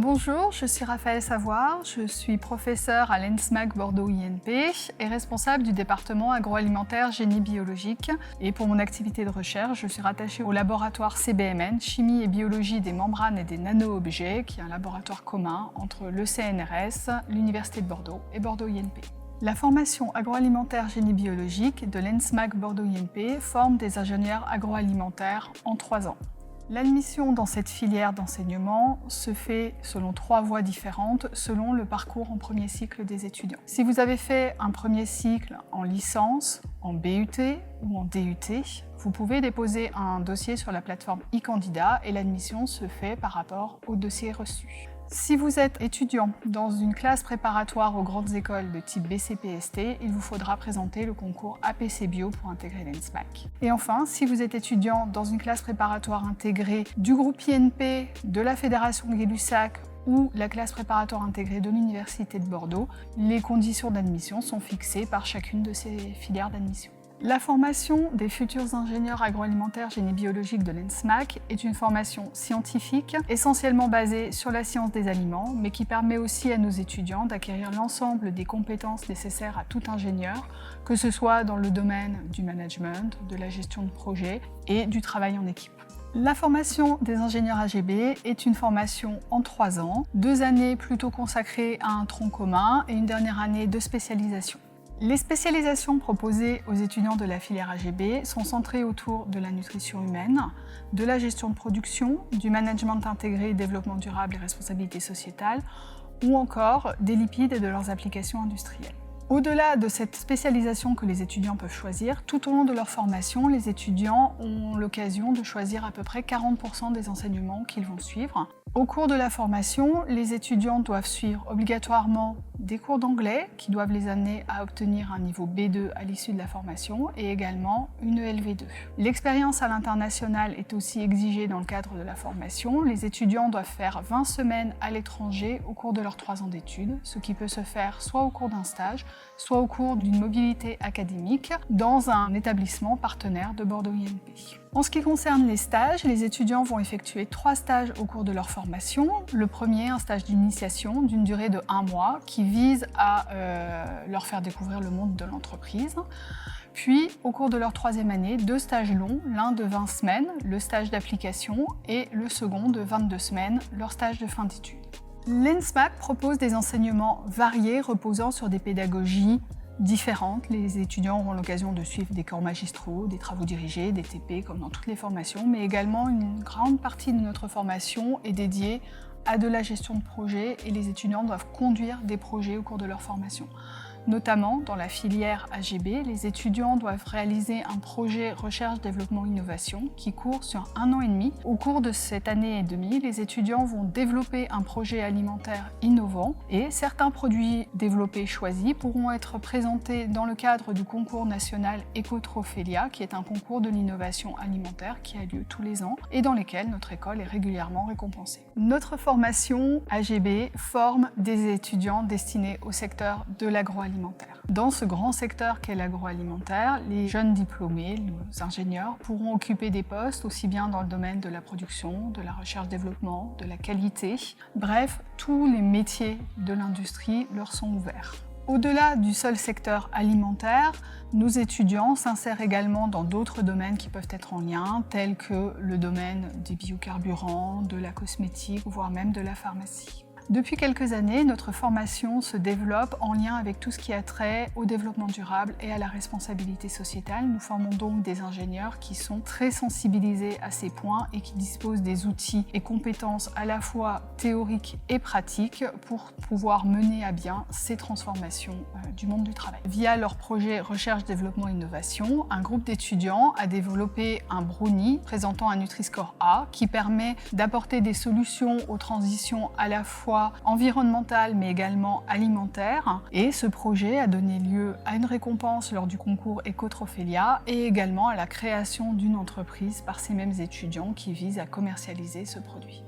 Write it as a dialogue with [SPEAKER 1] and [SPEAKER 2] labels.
[SPEAKER 1] Bonjour, je suis Raphaël Savoir, je suis professeure à l'ENSMAC Bordeaux INP et responsable du département agroalimentaire génie biologique. Et pour mon activité de recherche, je suis rattachée au laboratoire CBMN, Chimie et biologie des membranes et des nano-objets, qui est un laboratoire commun entre le CNRS, l'Université de Bordeaux et Bordeaux INP. La formation agroalimentaire génie biologique de l'ENSMAC Bordeaux INP forme des ingénieurs agroalimentaires en 3 ans. L'admission dans cette filière d'enseignement se fait selon 3 voies différentes selon le parcours en premier cycle des étudiants. Si vous avez fait un premier cycle en licence, en BUT ou en DUT, vous pouvez déposer un dossier sur la plateforme e-candidat et l'admission se fait par rapport au dossier reçu. Si vous êtes étudiant dans une classe préparatoire aux grandes écoles de type BCPST, il vous faudra présenter le concours APC Bio pour intégrer l'ENSMAC. Et enfin, si vous êtes étudiant dans une classe préparatoire intégrée du groupe INP, de la Fédération Gay-Lussac ou la classe préparatoire intégrée de l'Université de Bordeaux, les conditions d'admission sont fixées par chacune de ces filières d'admission. La formation des futurs ingénieurs agroalimentaires génie biologique de l'ENSMAC est une formation scientifique, essentiellement basée sur la science des aliments, mais qui permet aussi à nos étudiants d'acquérir l'ensemble des compétences nécessaires à tout ingénieur, que ce soit dans le domaine du management, de la gestion de projet et du travail en équipe. La formation des ingénieurs AGB est une formation en 3 ans, 2 années plutôt consacrées à un tronc commun et une dernière année de spécialisation. Les spécialisations proposées aux étudiants de la filière AGB sont centrées autour de la nutrition humaine, de la gestion de production, du management intégré, développement durable et responsabilité sociétale, ou encore des lipides et de leurs applications industrielles. Au-delà de cette spécialisation que les étudiants peuvent choisir, tout au long de leur formation, les étudiants ont l'occasion de choisir à peu près 40% des enseignements qu'ils vont suivre. Au cours de la formation, les étudiants doivent suivre obligatoirement des cours d'anglais qui doivent les amener à obtenir un niveau B2 à l'issue de la formation et également une ELV2. L'expérience à l'international est aussi exigée dans le cadre de la formation. Les étudiants doivent faire 20 semaines à l'étranger au cours de leurs 3 ans d'études, ce qui peut se faire soit au cours d'un stage, soit au cours d'une mobilité académique dans un établissement partenaire de Bordeaux INP. En ce qui concerne les stages, les étudiants vont effectuer 3 stages au cours de leur formation. Le premier, un stage d'initiation d'une durée de 1 mois qui vise à leur faire découvrir le monde de l'entreprise. Puis, au cours de leur 3e année, 2 stages longs, l'un de 20 semaines, le stage d'application, et le second de 22 semaines, leur stage de fin d'études. L'ENSMAC propose des enseignements variés reposant sur des pédagogies différentes. Les étudiants auront l'occasion de suivre des cours magistraux, des travaux dirigés, des TP comme dans toutes les formations, mais également une grande partie de notre formation est dédiée à de la gestion de projet et les étudiants doivent conduire des projets au cours de leur formation. Notamment dans la filière AGB, les étudiants doivent réaliser un projet recherche-développement-innovation qui court sur 1 an et demi. Au cours de cette année et demie, les étudiants vont développer un projet alimentaire innovant et certains produits développés choisis pourront être présentés dans le cadre du concours national Ecotrophelia, qui est un concours de l'innovation alimentaire qui a lieu tous les ans et dans lesquels notre école est régulièrement récompensée. Notre formation AGB forme des étudiants destinés au secteur de l'agroalimentaire. Dans ce grand secteur qu'est l'agroalimentaire, les jeunes diplômés, nos ingénieurs, pourront occuper des postes aussi bien dans le domaine de la production, de la recherche-développement, de la qualité. Bref, tous les métiers de l'industrie leur sont ouverts. Au-delà du seul secteur alimentaire, nos étudiants s'insèrent également dans d'autres domaines qui peuvent être en lien, tels que le domaine des biocarburants, de la cosmétique, voire même de la pharmacie. Depuis quelques années, notre formation se développe en lien avec tout ce qui a trait au développement durable et à la responsabilité sociétale. Nous formons donc des ingénieurs qui sont très sensibilisés à ces points et qui disposent des outils et compétences à la fois théoriques et pratiques pour pouvoir mener à bien ces transformations du monde du travail. Via leur projet Recherche, Développement, Innovation, un groupe d'étudiants a développé un brownie présentant un Nutri-Score A qui permet d'apporter des solutions aux transitions à la fois environnementale mais également alimentaire. Et ce projet a donné lieu à une récompense lors du concours Ecotrophelia et également à la création d'une entreprise par ces mêmes étudiants qui vise à commercialiser ce produit.